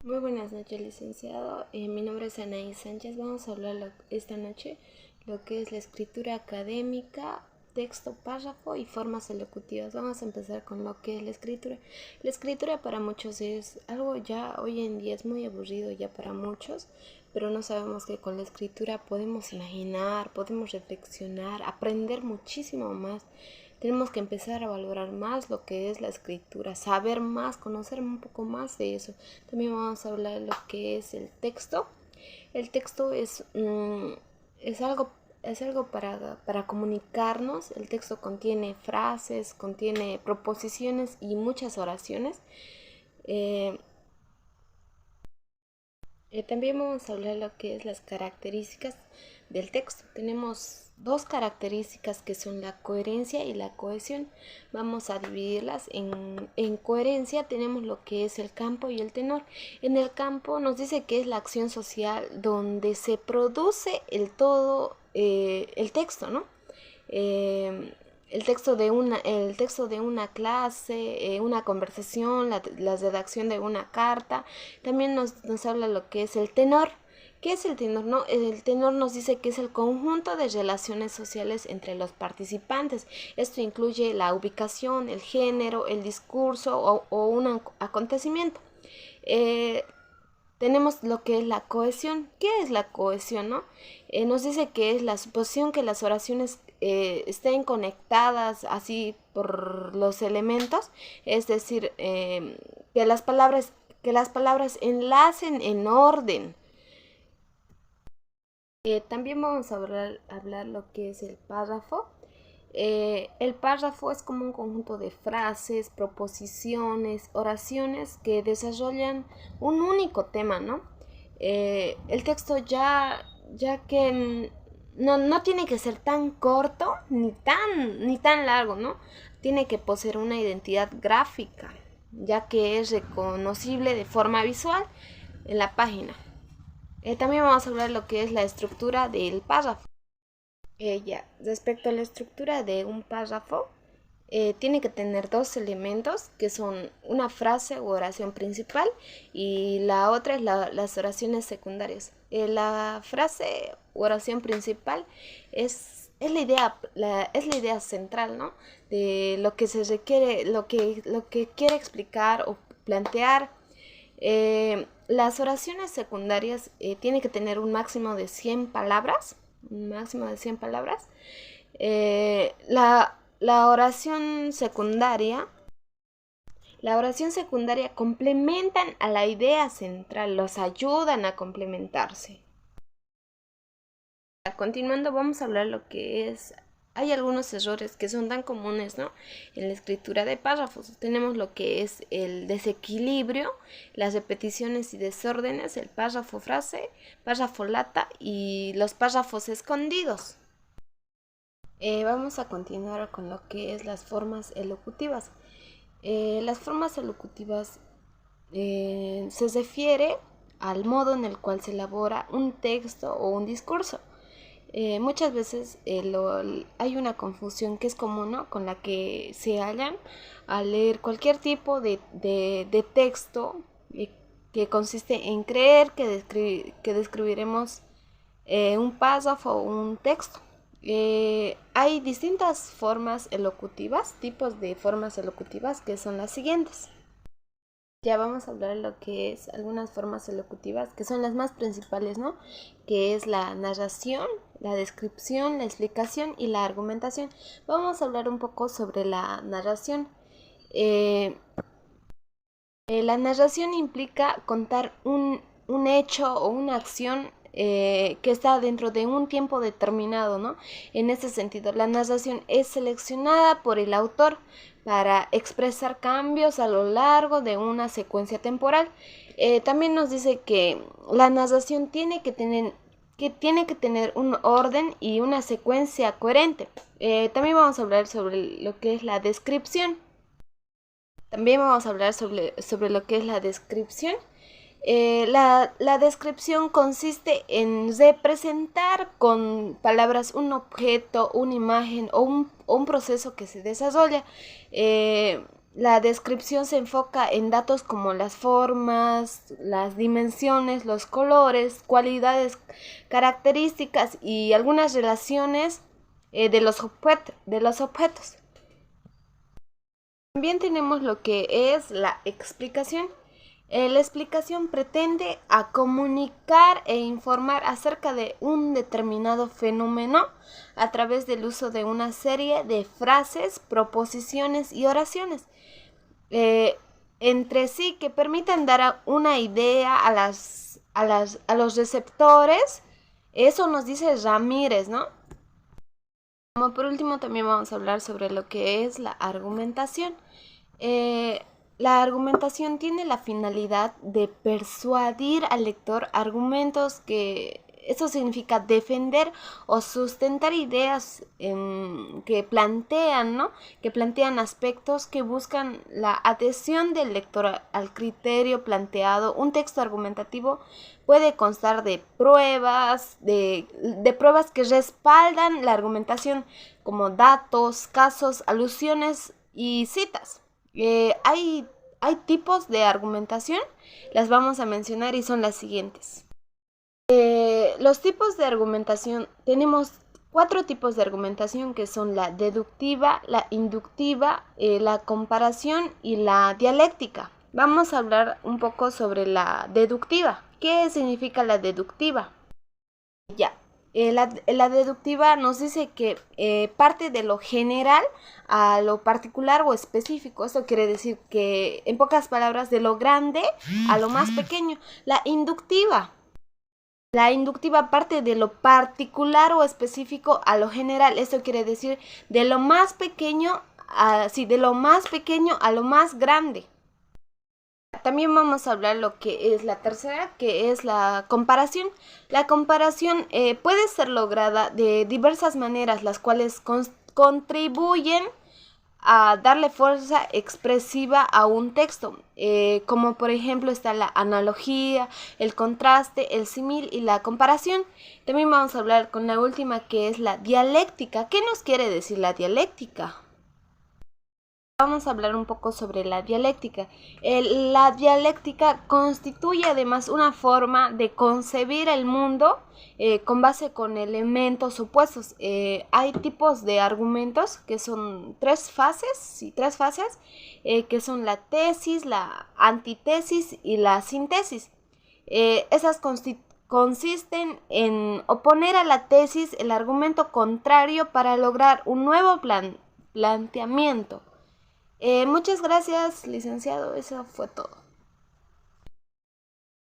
Muy buenas noches, licenciado. Mi nombre es Anaí Sánchez. Vamos a hablar esta noche lo que es la escritura académica, texto, párrafo y formas elocutivas. Vamos a empezar con lo que es la escritura. La escritura para muchos es algo ya hoy en día es muy aburrido ya para muchos, pero no sabemos que con la escritura podemos imaginar, podemos reflexionar, aprender muchísimo más. Tenemos que empezar a valorar más lo que es la escritura, saber más, conocer un poco más de eso. También vamos a hablar de lo que es el texto. El texto es algo, es algo para comunicarnos. El texto contiene frases, contiene proposiciones y muchas oraciones. Eh, También vamos a hablar de lo que es las características del texto. Tenemos dos características que son la coherencia y la cohesión. Vamos a dividirlas en coherencia. Tenemos lo que es el campo y el tenor. En el campo nos dice que es la acción social donde se produce el texto, ¿no? Eh, el texto de una clase, una conversación, la redacción de una carta. También nos habla lo que es el tenor. ¿Qué es el tenor? No, el tenor nos dice que es el conjunto de relaciones sociales entre los participantes. Esto incluye la ubicación, el género, el discurso o un acontecimiento. Eh, Tenemos lo que es la cohesión. ¿Qué es la cohesión, no? Nos dice que es la suposición que las oraciones estén conectadas así por los elementos, es decir, que las palabras enlacen en orden. También vamos a hablar lo que es el párrafo. El párrafo es como un conjunto de frases, proposiciones, oraciones que desarrollan un único tema, ¿no? El texto ya que no tiene que ser tan corto ni tan largo, ¿no? Tiene que poseer una identidad gráfica, ya que es reconocible de forma visual en la página. También vamos a hablar de lo que es la estructura del párrafo. Respecto a la estructura de un párrafo, tiene que tener dos elementos que son una frase u oración principal y la otra es las oraciones secundarias. La frase u oración principal es la idea central, ¿no? De lo que se requiere, lo que quiere explicar o plantear. Las oraciones secundarias tienen que tener un máximo de 100 palabras, un máximo de 100 palabras. La oración secundaria, la oración secundaria complementan a la idea central, los ayudan a complementarse. Continuando, vamos a hablar lo que es. Hay algunos errores que son tan comunes, ¿no? En la escritura de párrafos. Tenemos lo que es el desequilibrio, las repeticiones y desórdenes, el párrafo frase, párrafo lata y los párrafos escondidos. Vamos a continuar con lo que es las formas elocutivas. Las formas elocutivas se refiere al modo en el cual se elabora un texto o un discurso. Muchas veces hay una confusión que es común, ¿no? Con la que se hallan al leer cualquier tipo de texto que consiste en creer que describiremos un párrafo o un texto. Hay distintas formas elocutivas, tipos de formas elocutivas que son las siguientes. Ya vamos a hablar de lo que es algunas formas elocutivas, que son las más principales, ¿no? Que es la narración, la descripción, la explicación y la argumentación. Vamos a hablar un poco sobre la narración. Eh, la narración implica contar un hecho o una acción que está dentro de un tiempo determinado, ¿no? En ese sentido, la narración es seleccionada por el autor para expresar cambios a lo largo de una secuencia temporal. También nos dice que la narración tiene que tener un orden y una secuencia coherente. También vamos a hablar sobre lo que es la descripción. También vamos a hablar sobre lo que es la descripción. La descripción consiste en representar con palabras un objeto, una imagen o un proceso que se desarrolla. la descripción se enfoca en datos como las formas, las dimensiones, los colores, cualidades, características y algunas relaciones de los objetos. También tenemos lo que es la explicación. La explicación pretende a comunicar e informar acerca de un determinado fenómeno a través del uso de una serie de frases, proposiciones y oraciones entre sí que permitan dar una idea a los receptores. Eso nos dice Ramírez, ¿no? Como por último también vamos a hablar sobre lo que es la argumentación. La argumentación tiene la finalidad de persuadir al lector argumentos que eso significa defender o sustentar ideas que plantean, ¿no? Que plantean aspectos que buscan la adhesión del lector al criterio planteado. Un texto argumentativo puede constar de pruebas, de pruebas que respaldan la argumentación, como datos, casos, alusiones y citas. Hay tipos de argumentación, las vamos a mencionar y son las siguientes. Los tipos de argumentación, tenemos 4 tipos de argumentación que son la deductiva, la inductiva, la comparación y la dialéctica. Vamos a hablar un poco sobre la deductiva. ¿Qué significa la deductiva? Ya. La deductiva nos dice que parte de lo general a lo particular o específico. Eso quiere decir que, en pocas palabras, de lo grande a lo más pequeño. La inductiva parte de lo particular o específico a lo general. Esto quiere decir de lo más pequeño de lo más pequeño a lo más grande. También vamos a hablar lo que es la tercera, que es la comparación. La comparación puede ser lograda de diversas maneras, las cuales contribuyen a darle fuerza expresiva a un texto, como por ejemplo está la analogía, el contraste, el símil y la comparación. También vamos a hablar con la última, que es la dialéctica. ¿Qué nos quiere decir la dialéctica? Vamos a hablar un poco sobre la dialéctica. La dialéctica constituye además una forma de concebir el mundo con base con elementos opuestos. Hay tipos de argumentos que son tres fases, que son la tesis, la antítesis y la síntesis. Esas consisten en oponer a la tesis el argumento contrario para lograr un nuevo planteamiento. Muchas gracias, licenciado. Eso fue todo.